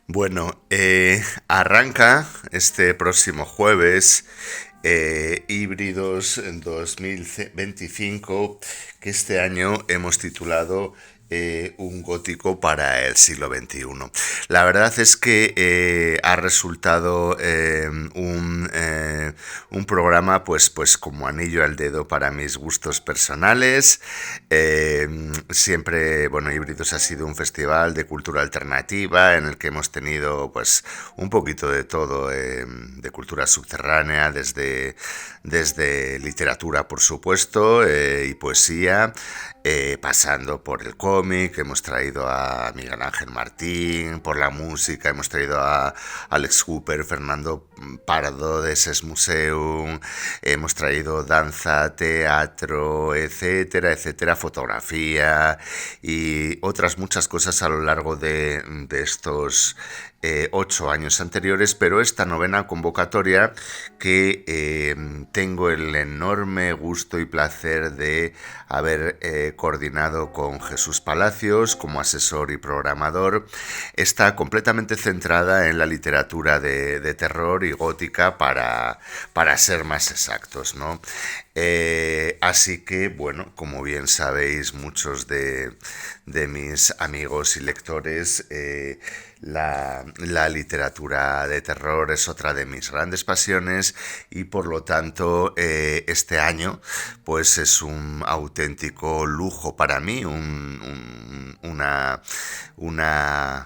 Bueno, arranca este próximo jueves Híbridos en 2025, que este año hemos titulado Un gótico para el siglo XXI. La verdad es que ha resultado un programa pues como anillo al dedo para mis gustos personales. Siempre, bueno, Híbridos ha sido un festival de cultura alternativa en el que hemos tenido pues un poquito de todo, de cultura subterránea, desde literatura, por supuesto, y poesía, pasando por el cómic. Hemos traído a Miguel Ángel Martín; por la música hemos traído a Alex Cooper, Fernando Pardo de Ses Museum; hemos traído danza, teatro, etcétera, etcétera, fotografía y otras muchas cosas a lo largo de estos 8 años anteriores, pero esta novena convocatoria que tengo el enorme gusto y placer de haber coordinado con Jesús Palacios como asesor y programador, está completamente centrada en la literatura de terror y gótica, para ser más exactos, ¿no? Así que, bueno, como bien sabéis muchos de mis amigos y lectores, la literatura de terror es otra de mis grandes pasiones, y por lo tanto este año pues es un auténtico lujo para mí, una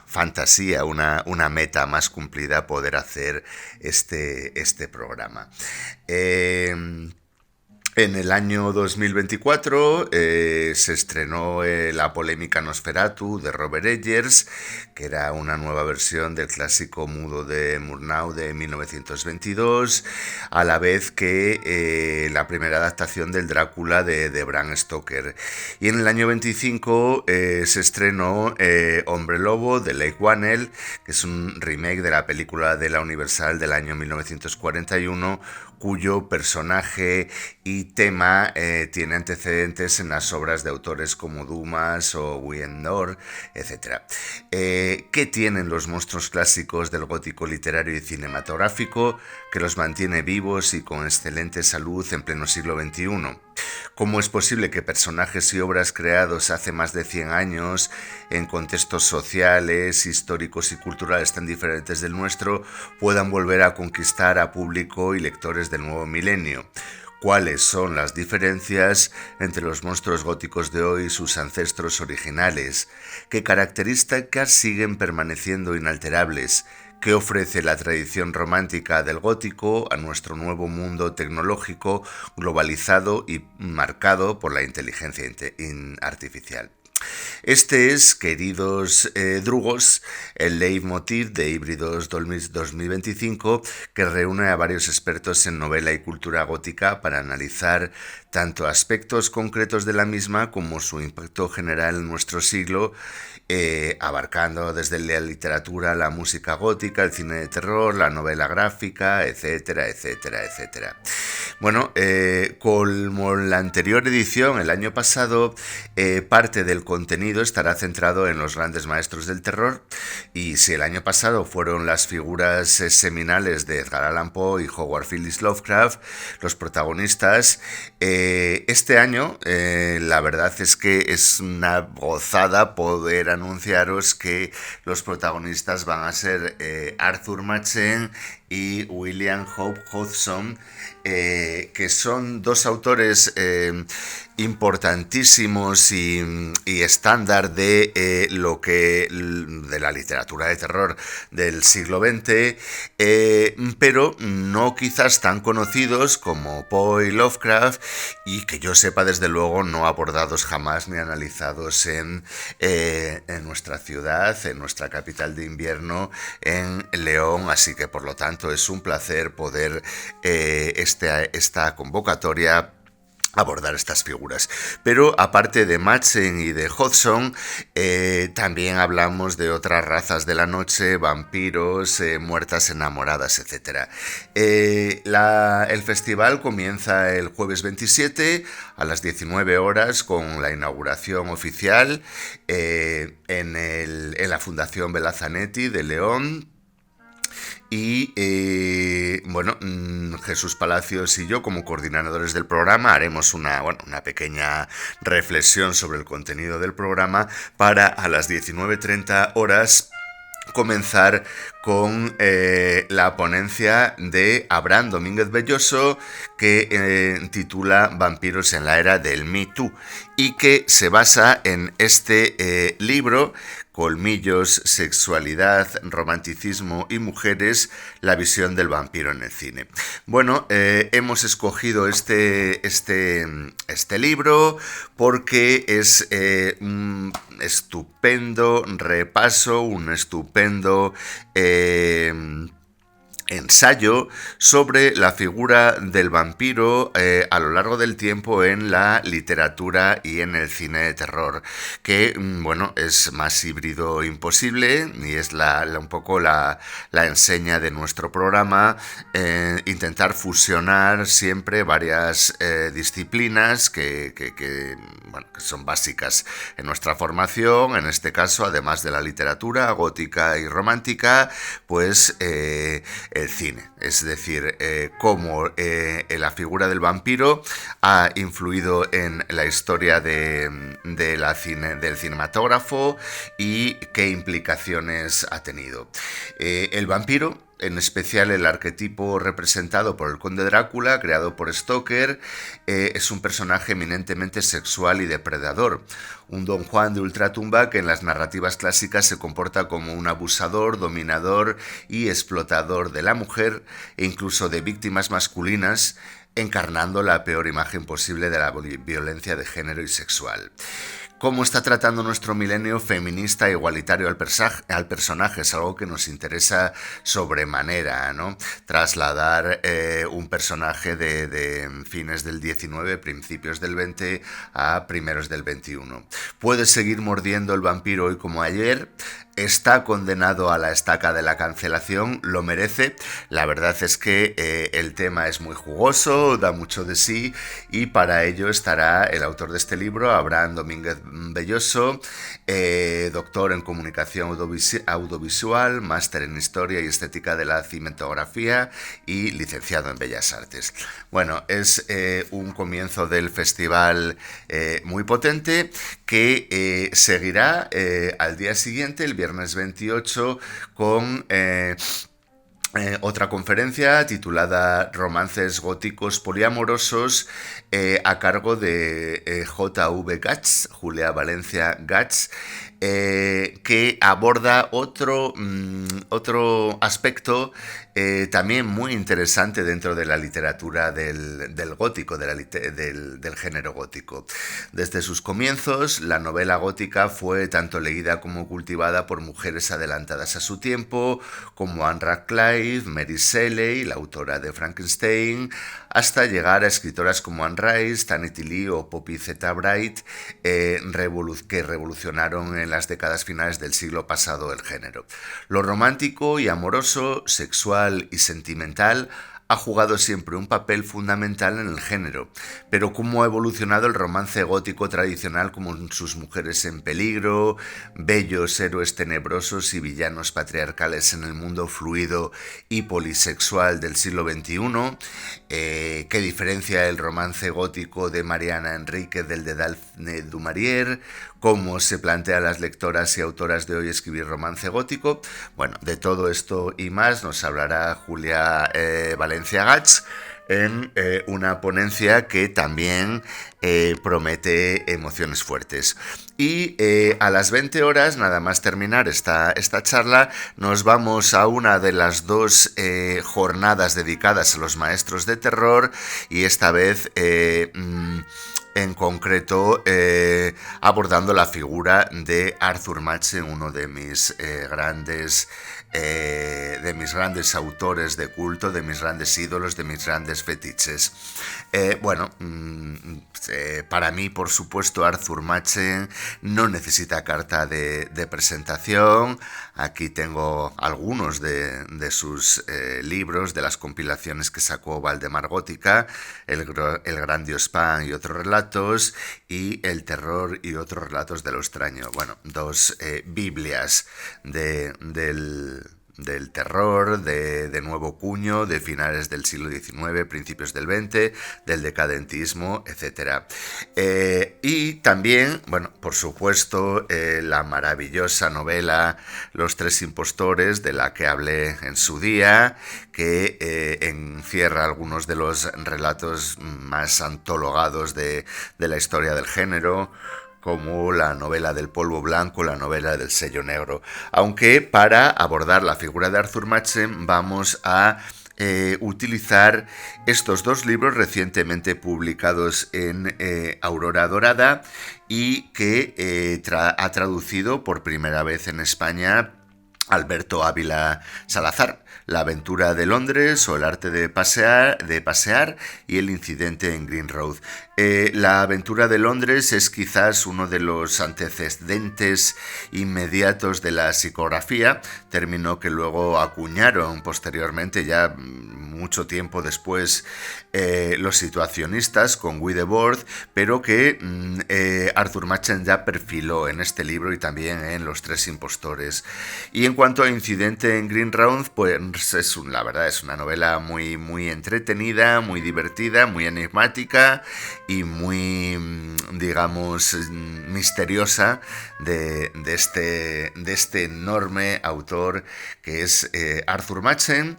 fantasía, una meta más cumplida, poder hacer este programa. En el año 2024 se estrenó la polémica Nosferatu de Robert Eggers, que era una nueva versión del clásico mudo de Murnau de 1922, a la vez que la primera adaptación del Drácula de Bram Stoker. Y en el año 25 se estrenó Hombre Lobo de Leigh Whannell, que es un remake de la película de la Universal del año 1941, cuyo personaje y tema tiene antecedentes en las obras de autores como Dumas o Wiendor, etc. ¿Qué tienen los monstruos clásicos del gótico literario y cinematográfico que los mantiene vivos y con excelente salud en pleno siglo XXI? ¿Cómo es posible que personajes y obras creados hace más de 100 años, en contextos sociales, históricos y culturales tan diferentes del nuestro, puedan volver a conquistar a público y lectores del nuevo milenio? ¿Cuáles son las diferencias entre los monstruos góticos de hoy y sus ancestros originales? ¿Qué características siguen permaneciendo inalterables? ¿Qué ofrece la tradición romántica del gótico a nuestro nuevo mundo tecnológico, globalizado y marcado por la inteligencia artificial? Este es, queridos drugos, el leitmotiv de Híbridos 2025, que reúne a varios expertos en novela y cultura gótica para analizar tanto aspectos concretos de la misma como su impacto general en nuestro siglo, abarcando desde la literatura, la música gótica, el cine de terror, la novela gráfica, etcétera, etcétera, etcétera. Bueno, como la anterior edición, el año pasado, parte del contenido estará centrado en los grandes maestros del terror, y si el año pasado fueron las figuras seminales de Edgar Allan Poe y Howard Phillips Lovecraft los protagonistas, este año la verdad es que es una gozada poder anunciaros que los protagonistas van a ser Arthur Machen y William Hope Hodgson, que son dos autores importantísimos y estándar de la literatura de terror del siglo XX, pero no quizás tan conocidos como Poe y Lovecraft, y que yo sepa desde luego no abordados jamás ni analizados en nuestra ciudad, en nuestra capital de invierno, en León. Así que por lo tanto es un placer poder esta convocatoria abordar estas figuras. Pero aparte de Madsen y de Hodgson, también hablamos de otras razas de la noche, vampiros, muertas enamoradas, etc. El festival comienza el jueves 27 a las 19 horas con la inauguración oficial en la Fundación Belazanetti de León. Y bueno, Jesús Palacios y yo, como coordinadores del programa, haremos una pequeña reflexión sobre el contenido del programa para a las 19:30 horas comenzar con la ponencia de Abraham Domínguez Belloso, que titula Vampiros en la era del Me Too, y que se basa en este libro, Colmillos, sexualidad, romanticismo y mujeres, la visión del vampiro en el cine. Bueno, hemos escogido este libro porque es un estupendo repaso, un estupendo ensayo sobre la figura del vampiro a lo largo del tiempo en la literatura y en el cine de terror, que bueno, es más híbrido imposible y es un poco la enseña de nuestro programa, intentar fusionar siempre varias disciplinas que son básicas en nuestra formación. En este caso, además de la literatura gótica y romántica, pues el cine, es decir, cómo la figura del vampiro ha influido en la historia del cinematógrafo y qué implicaciones ha tenido. El vampiro, en especial el arquetipo representado por el conde Drácula, creado por Stoker, es un personaje eminentemente sexual y depredador. Un Don Juan de ultratumba que en las narrativas clásicas se comporta como un abusador, dominador y explotador de la mujer e incluso de víctimas masculinas, encarnando la peor imagen posible de la violencia de género y sexual. Cómo está tratando nuestro milenio feminista e igualitario al personaje es algo que nos interesa sobremanera, ¿no? Trasladar un personaje de fines del 19, principios del 20 a primeros del 21. ¿Puede seguir mordiendo el vampiro hoy como ayer? ¿Está condenado a la estaca de la cancelación? ¿Lo merece? La verdad es que el tema es muy jugoso, da mucho de sí, y para ello estará el autor de este libro, Abraham Domínguez Belloso, doctor en comunicación audiovisual, máster en historia y estética de la cinematografía y licenciado en Bellas Artes. Bueno, es un comienzo del festival muy potente que seguirá al día siguiente, el viernes 28, con otra conferencia titulada Romances góticos poliamorosos, a cargo de J.V. Gatz, Julia Valencia Gatz, que aborda otro aspecto también muy interesante dentro de la literatura del gótico, del género gótico. Desde sus comienzos, la novela gótica fue tanto leída como cultivada por mujeres adelantadas a su tiempo, como Anne Radcliffe, Mary Shelley, la autora de Frankenstein, hasta llegar a escritoras como Anne Rice, Tanity Lee o Poppy Z. Bright, que revolucionaron en las décadas finales del siglo pasado el género. Lo romántico y amoroso, sexual y sentimental ha jugado siempre un papel fundamental en el género, pero cómo ha evolucionado el romance gótico tradicional, como sus mujeres en peligro, bellos héroes tenebrosos y villanos patriarcales en el mundo fluido y polisexual del siglo XXI, qué diferencia el romance gótico de Mariana Enrique del de Daphne du Maurier, cómo se plantea a las lectoras y autoras de hoy escribir romance gótico. Bueno, de todo esto y más nos hablará Julia Valencia Gatz en una ponencia que también promete emociones fuertes. Y a las 20 horas, nada más terminar esta charla, nos vamos a una de las dos jornadas dedicadas a los maestros de terror, y esta vez en concreto abordando la figura de Arthur Machen, uno de mis grandes autores de culto, de mis grandes ídolos, de mis grandes fetiches. Para mí, por supuesto, Arthur Machen no necesita carta de presentación. Aquí tengo algunos de sus libros, de las compilaciones que sacó Valdemar Gótica, El Gran Dios Pan y otros relatos, y El Terror y otros relatos de lo extraño. Bueno, dos Biblias del terror, de nuevo cuño, de finales del siglo XIX, principios del XX, del decadentismo, etc. Y también, bueno, por supuesto, la maravillosa novela Los Tres Impostores, de la que hablé en su día, que encierra algunos de los relatos más antologados de la historia del género, como la novela del polvo blanco, la novela del sello negro. Aunque para abordar la figura de Arthur Machen vamos a utilizar estos dos libros recientemente publicados en Aurora Dorada y que ha traducido por primera vez en España Alberto Ávila Salazar. La aventura de Londres o el arte de pasear y el incidente en Green Road. La aventura de Londres es quizás uno de los antecedentes inmediatos de la psicografía, término que luego acuñaron posteriormente, ya mucho tiempo después, los situacionistas con Guy Debord, pero que Arthur Machen ya perfiló en este libro y también en Los Tres Impostores. Y en cuanto a Incidente en Green Round, pues la verdad es una novela muy, muy entretenida, muy divertida, muy enigmática y muy, digamos, misteriosa de este enorme autor que es Arthur Machen,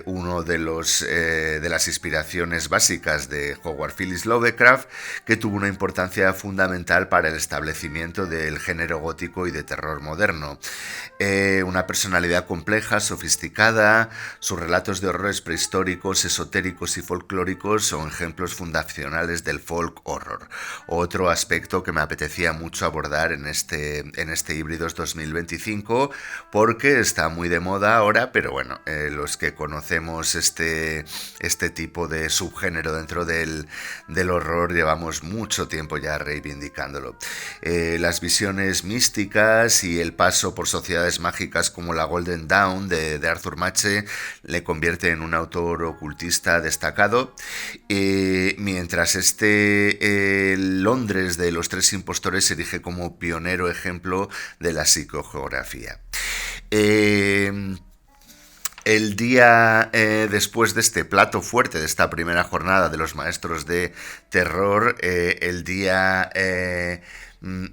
uno de las inspiraciones básicas de Howard Phillips Lovecraft, que tuvo una importancia fundamental para el establecimiento del género gótico y de terror moderno. Una personalidad compleja, sofisticada, sus relatos de horrores prehistóricos, esotéricos y folclóricos son ejemplos fundacionales del folk horror. Otro aspecto que me apetecía mucho abordar en este Híbridos 2025, porque está muy de moda ahora, pero bueno, los que conocemos este tipo de subgénero dentro del horror llevamos mucho tiempo ya reivindicándolo. Las visiones místicas y el paso por sociedades mágicas como la Golden Dawn de Arthur Machen le convierte en un autor ocultista destacado, mientras Londres de Los Tres Impostores se erige como pionero ejemplo de la psicogeografía. El día después de este plato fuerte, de esta primera jornada de los maestros de terror, el día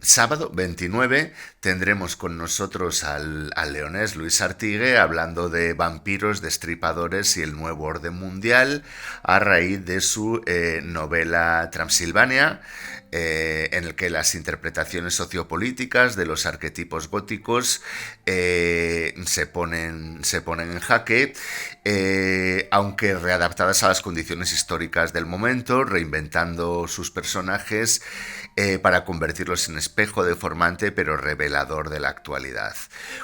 sábado 29 tendremos con nosotros al leonés Luis Artigue hablando de vampiros, destripadores y el nuevo orden mundial a raíz de su novela Transilvania, en el que las interpretaciones sociopolíticas de los arquetipos góticos se ponen en jaque, aunque readaptadas a las condiciones históricas del momento, reinventando sus personajes para convertirlos en espejo deformante pero revelador de la actualidad.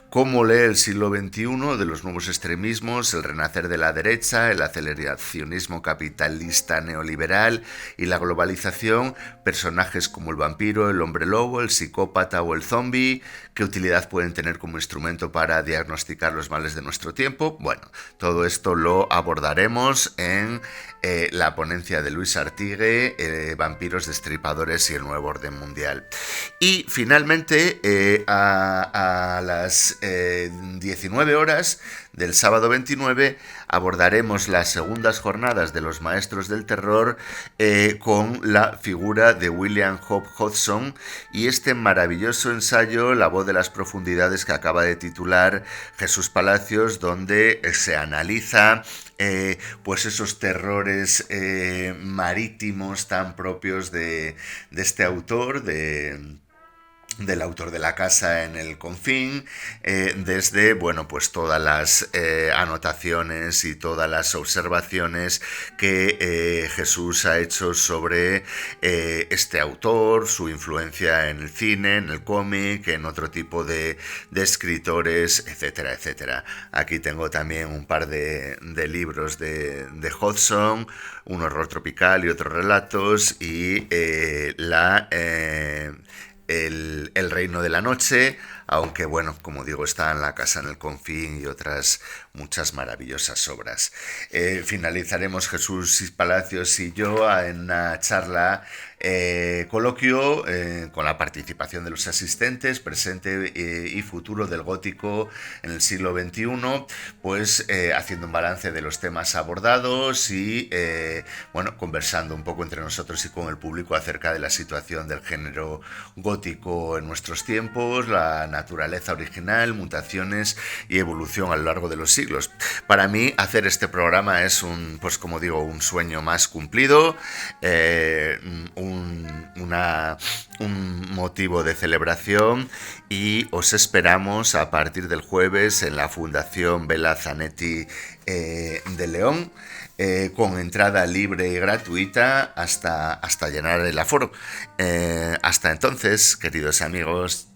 ¿Cómo lee el siglo XXI de los nuevos extremismos, el renacer de la derecha, el aceleracionismo capitalista neoliberal y la globalización, personajes como el vampiro, el hombre lobo, el psicópata o el zombie? ¿Qué utilidad pueden tener como instrumento para diagnosticar los males de nuestro tiempo? Bueno, todo esto lo abordaremos en la ponencia de Luis Artigue, Vampiros, Destripadores y el Nuevo Orden Mundial. Y finalmente, a las 19 horas del sábado 29, abordaremos las segundas jornadas de los maestros del terror con la figura de William Hope Hodgson y este maravilloso ensayo La voz de las profundidades que acaba de titular Jesús Palacios, donde se analiza pues esos terrores marítimos tan propios de este autor, de del autor de la casa en el Confín, desde, bueno, pues todas las anotaciones y todas las observaciones que Jesús ha hecho sobre este autor, su influencia en el cine, en el cómic, en otro tipo de escritores, etcétera, etcétera. Aquí tengo también un par de libros de Hodgson, Un horror tropical y otros relatos, y el Reino de la Noche, aunque bueno, como digo, está en La casa en el Confín y otras muchas maravillosas obras. Finalizaremos Jesús Palacios y yo en una charla coloquio con la participación de los asistentes, presente y futuro del gótico en el siglo XXI, pues haciendo un balance de los temas abordados y bueno, conversando un poco entre nosotros y con el público acerca de la situación del género gótico en nuestros tiempos, la naturaleza original, mutaciones y evolución a lo largo de los siglos. Para mí hacer este programa es pues como digo, un sueño más cumplido, un motivo de celebración, y os esperamos a partir del jueves en la Fundación Bela Zanetti de León, con entrada libre y gratuita hasta llenar el aforo. Hasta entonces, queridos amigos.